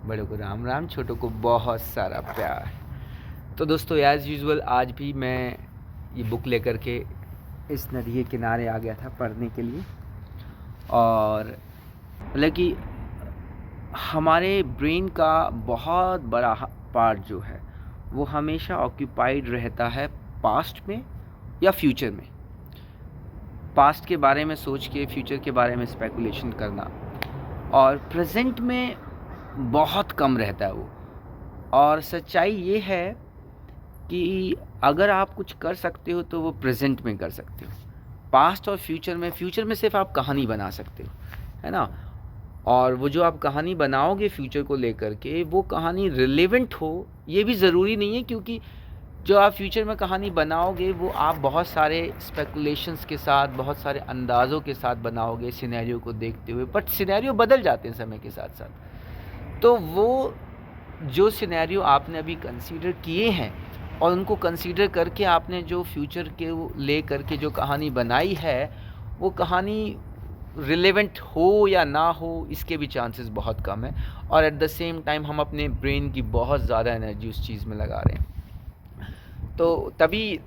बड़ों को राम राम, छोटों को बहुत सारा प्यार। तो दोस्तों, एज़ यूजुअल आज भी मैं ये बुक लेकर के इस नदी के किनारे आ गया था पढ़ने के लिए। और मतलब कि हमारे ब्रेन का बहुत बड़ा पार्ट जो है वो हमेशा ऑक्यूपाइड रहता है पास्ट में या फ्यूचर में। पास्ट के बारे में सोच के फ्यूचर के बारे में स्पेकुलेशन करना, और प्रेजेंट में बहुत कम रहता है वो। और सच्चाई ये है कि अगर आप कुछ कर सकते हो तो वो प्रेजेंट में कर सकते हो। पास्ट और फ्यूचर में सिर्फ आप कहानी बना सकते हो, है ना। और वो जो आप कहानी बनाओगे फ्यूचर को लेकर के, वो कहानी रिलेवेंट हो ये भी ज़रूरी नहीं है, क्योंकि जो आप फ्यूचर में कहानी बनाओगे वो आप बहुत सारे स्पेकुलेशंस के साथ, बहुत सारे अंदाज़ों के साथ बनाओगे सिनेरियो को देखते हुए। बट सिनेरियो बदल जाते हैं समय के साथ साथ। तो वो जो सिनेरियो आपने अभी कंसीडर किए हैं और उनको कंसीडर करके आपने जो फ्यूचर के ले करके जो कहानी बनाई है, वो कहानी रिलेवेंट हो या ना हो इसके भी चांसेस बहुत कम है। और एट द सेम टाइम हम अपने ब्रेन की बहुत ज़्यादा एनर्जी उस चीज़ में लगा रहे हैं। तो तभी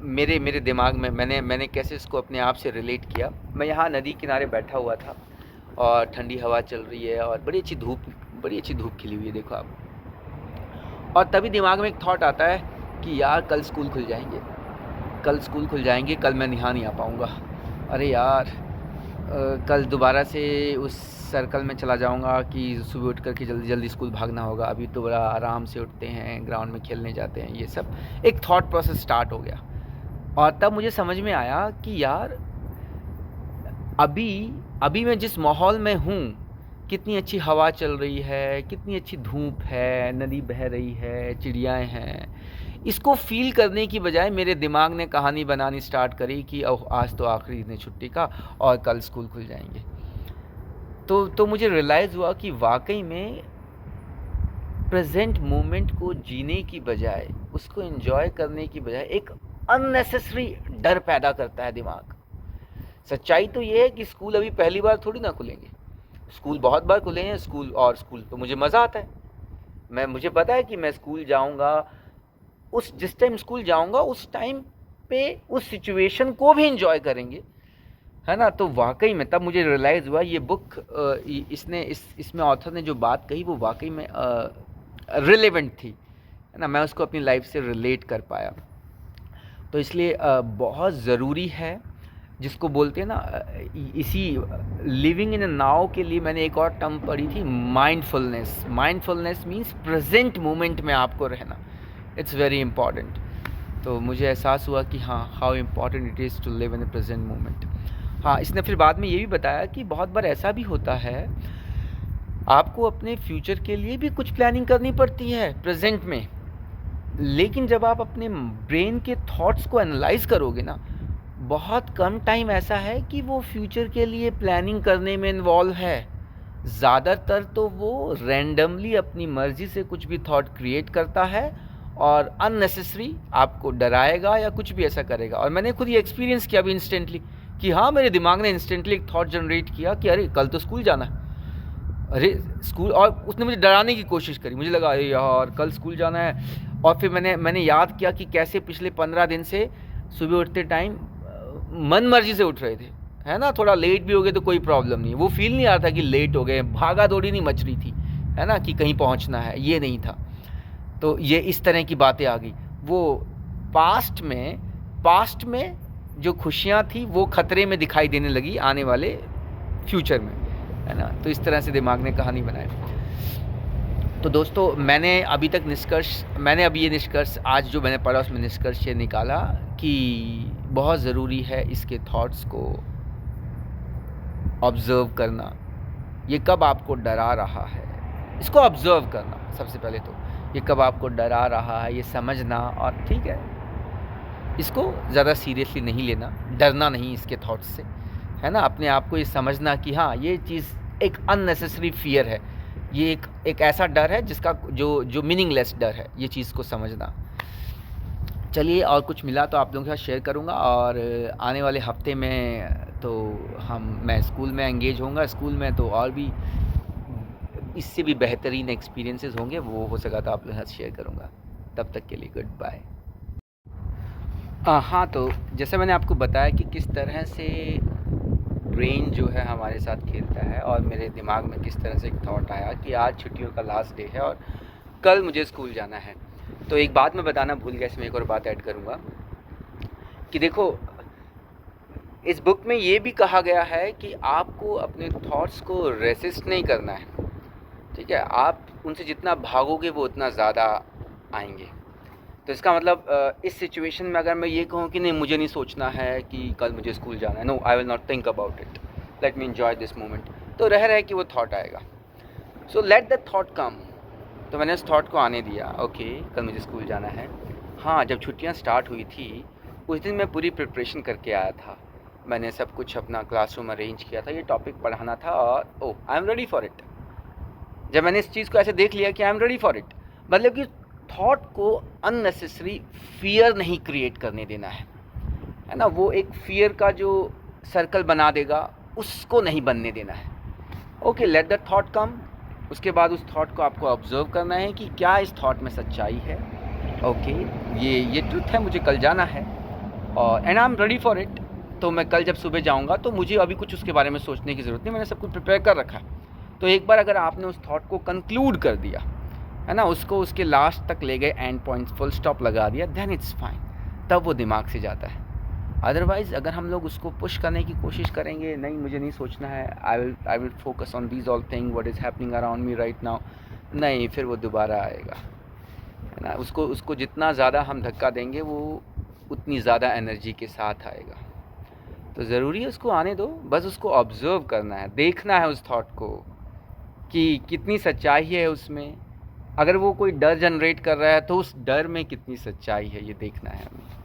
मेरे दिमाग में मैंने कैसे इसको अपने आप से रिलेट किया। मैं यहाँ नदी किनारे बैठा हुआ था और ठंडी हवा चल रही है और बड़ी अच्छी धूप खिली हुई है, देखो आप। और तभी दिमाग में एक थॉट आता है कि यार कल स्कूल खुल जाएंगे, कल मैं यहाँ नहीं आ पाऊँगा। अरे यार, कल दोबारा से उस सर्कल में चला जाऊंगा कि सुबह उठ कर के जल्दी जल्दी स्कूल भागना होगा। अभी तो बड़ा आराम से उठते हैं, ग्राउंड में खेलने जाते हैं। ये सब एक थॉट प्रोसेस स्टार्ट हो गया। और तब मुझे समझ में आया कि यार अभी मैं जिस माहौल में हूँ, कितनी अच्छी हवा चल रही है, कितनी अच्छी धूप है, नदी बह रही है, चिड़ियाएँ हैं। इसको फ़ील करने की बजाय मेरे दिमाग ने कहानी बनानी स्टार्ट करी कि ओह आज तो आखिरी दिन है छुट्टी का और कल स्कूल खुल जाएंगे। तो मुझे रियलाइज़ हुआ कि वाकई में प्रेजेंट मोमेंट को जीने की बजाय, उसको एंजॉय करने की बजाय एक अननेसेसरी डर पैदा करता है दिमाग। सच्चाई तो ये है कि स्कूल अभी पहली बार थोड़ी ना खुलेंगे। स्कूल बहुत बार खुले हैं। स्कूल तो मुझे मज़ा आता है। मुझे पता है कि मैं स्कूल जाऊंगा, जिस टाइम स्कूल जाऊंगा उस टाइम पे उस सिचुएशन को भी एंजॉय करेंगे, है ना। तो वाकई में तब मुझे रियलाइज़ हुआ ये बुक, इसमें ऑथर ने जो बात कही वो वाकई में रिलेवेंट थी, है ना। मैं उसको अपनी लाइफ से रिलेट कर पाया। तो इसलिए बहुत ज़रूरी है, जिसको बोलते हैं ना, इसी लिविंग इन अ नाउ के लिए मैंने एक और टर्म पढ़ी थी, माइंडफुलनेस मीन्स प्रेजेंट मोमेंट में आपको रहना। It's very important. तो मुझे एहसास हुआ कि हाँ, how important it is to live in the present moment. हाँ, इसने फिर बाद में ये भी बताया कि बहुत बार ऐसा भी होता है, आपको अपने फ्यूचर के लिए भी कुछ प्लानिंग करनी पड़ती है प्रेजेंट में। लेकिन जब आप अपने ब्रेन के थॉट्स को एनालाइज करोगे ना, बहुत कम टाइम ऐसा है कि वो फ्यूचर के लिए प्लानिंग करने में इन्वॉल्व है। ज़्यादातर तो वो रैंडमली अपनी मर्ज़ी से कुछ भी थॉट क्रिएट करता है और अननेसेसरी आपको डराएगा या कुछ भी ऐसा करेगा। और मैंने खुद ये एक्सपीरियंस किया अभी इंस्टेंटली कि हाँ, मेरे दिमाग ने इंस्टेंटली एक थॉट जनरेट किया कि अरे कल तो स्कूल जाना है, अरे स्कूल। और उसने मुझे डराने की कोशिश करी। मुझे लगा अरे यार कल स्कूल जाना है। और फिर मैंने याद किया कि कैसे पिछले 15 दिन से सुबह उठते टाइम मन मर्जी से उठ रहे थे, है ना। थोड़ा लेट भी हो गए तो कोई प्रॉब्लम नहीं, वो फील नहीं आ रहा था कि लेट हो गए, भागा दौड़ी नहीं मच रही थी, है ना, कि कहीं पहुंचना है, ये नहीं था। तो ये इस तरह की बातें आ गई। वो पास्ट में जो खुशियाँ थी वो खतरे में दिखाई देने लगी आने वाले फ्यूचर में, है ना। तो इस तरह से दिमाग ने कहानी बनाई। तो दोस्तों, मैंने अभी ये निष्कर्ष आज जो मैंने पढ़ा उसमें निष्कर्ष ये निकाला कि बहुत ज़रूरी है इसके थॉट्स को ऑब्ज़र्व करना। ये कब आपको डरा रहा है, इसको ऑब्ज़र्व करना सबसे पहले तो। ये कब आपको डरा रहा है ये समझना, और ठीक है, इसको ज़्यादा सीरियसली नहीं लेना, डरना नहीं इसके थॉट्स से, है ना। अपने आप को ये समझना कि हाँ, ये चीज़ एक अननेसेसरी फियर है, ये एक ऐसा डर है जिसका जो मीनिंगलेस डर है, ये चीज़ को समझना। चलिए, और कुछ मिला तो आप लोगों के साथ शेयर करूँगा। और आने वाले हफ्ते में तो मैं स्कूल में एंगेज होऊंगा। स्कूल में तो और भी इससे भी बेहतरीन एक्सपीरियंसेस होंगे, वो हो सका तो आप लोगों के साथ शेयर करूँगा। तब तक के लिए गुड बाय। हाँ, तो जैसे मैंने आपको बताया कि किस तरह से ब्रेन जो है हमारे साथ खेलता है, और मेरे दिमाग में किस तरह से एक थॉट आया कि आज छुट्टियों का लास्ट डे है और कल मुझे स्कूल जाना है। तो एक बात मैं बताना भूल गया, इसमें एक और बात ऐड करूँगा कि देखो, इस बुक में ये भी कहा गया है कि आपको अपने थॉट्स को रेसिस्ट नहीं करना है, ठीक है। आप उनसे जितना भागोगे वो उतना ज़्यादा आएंगे। तो इसका मतलब इस सिचुएशन में अगर मैं ये कहूँ कि नहीं, मुझे नहीं सोचना है कि कल मुझे स्कूल जाना है, no I will not think about it, let me enjoy this moment, तो रह कि वो थॉट आएगा। So let the thought come. तो मैंने उस थॉट को आने दिया, ओके कल मुझे स्कूल जाना है। हाँ, जब छुट्टियाँ स्टार्ट हुई थी उस दिन मैं पूरी प्रिपरेशन करके आया था। मैंने सब कुछ अपना क्लासरूम अरेंज किया था, ये टॉपिक पढ़ाना था और oh I am ready for it. जब मैंने इस चीज़ को ऐसे देख लिया कि I am ready for it, मतलब कि थॉट को अननेसेसरी फियर नहीं क्रिएट करने देना है ना। वो एक फियर का जो सर्कल बना देगा उसको नहीं बनने देना है। ओके, लेट द थॉट कम। उसके बाद उस थॉट को आपको ऑब्जर्व करना है कि क्या इस थॉट में सच्चाई है। ओके, ये ट्रुथ है, मुझे कल जाना है और and I am ready for it. तो मैं कल जब सुबह जाऊंगा तो मुझे अभी कुछ उसके बारे में सोचने की ज़रूरत नहीं, मैंने सब कुछ प्रिपेयर कर रखा है। तो एक बार अगर आपने उस थॉट को कंक्लूड कर दिया है ना, उसको उसके लास्ट तक ले गए, एंड पॉइंट फुल स्टॉप लगा दिया, देन इट्स फाइन, तब वो दिमाग से जाता है। अदरवाइज़ अगर हम लोग उसको पुश करने की कोशिश करेंगे, नहीं मुझे नहीं सोचना है, I will focus on these all thing what is happening around me right now, नहीं, फिर वो दोबारा आएगा, है ना। उसको जितना ज़्यादा हम धक्का देंगे वो उतनी ज़्यादा एनर्जी के साथ आएगा। तो ज़रूरी है उसको आने दो, बस उसको ऑब्ज़र्व करना है, देखना है उस थॉट को कि कितनी सच्चाई है उसमें। अगर वो कोई डर जनरेट कर रहा है तो उस डर में कितनी सच्चाई है, ये देखना है हमें।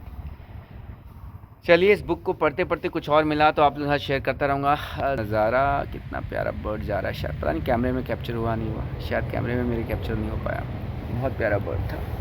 चलिए, इस बुक को पढ़ते पढ़ते कुछ और मिला तो आप लोगों के साथ शेयर करता रहूँगा। नज़ारा, कितना प्यारा बर्ड जा रहा है, शायद पता नहीं कैमरे में कैप्चर हुआ नहीं हुआ, शायद कैमरे में मेरे कैप्चर नहीं हो पाया, बहुत प्यारा बर्ड था।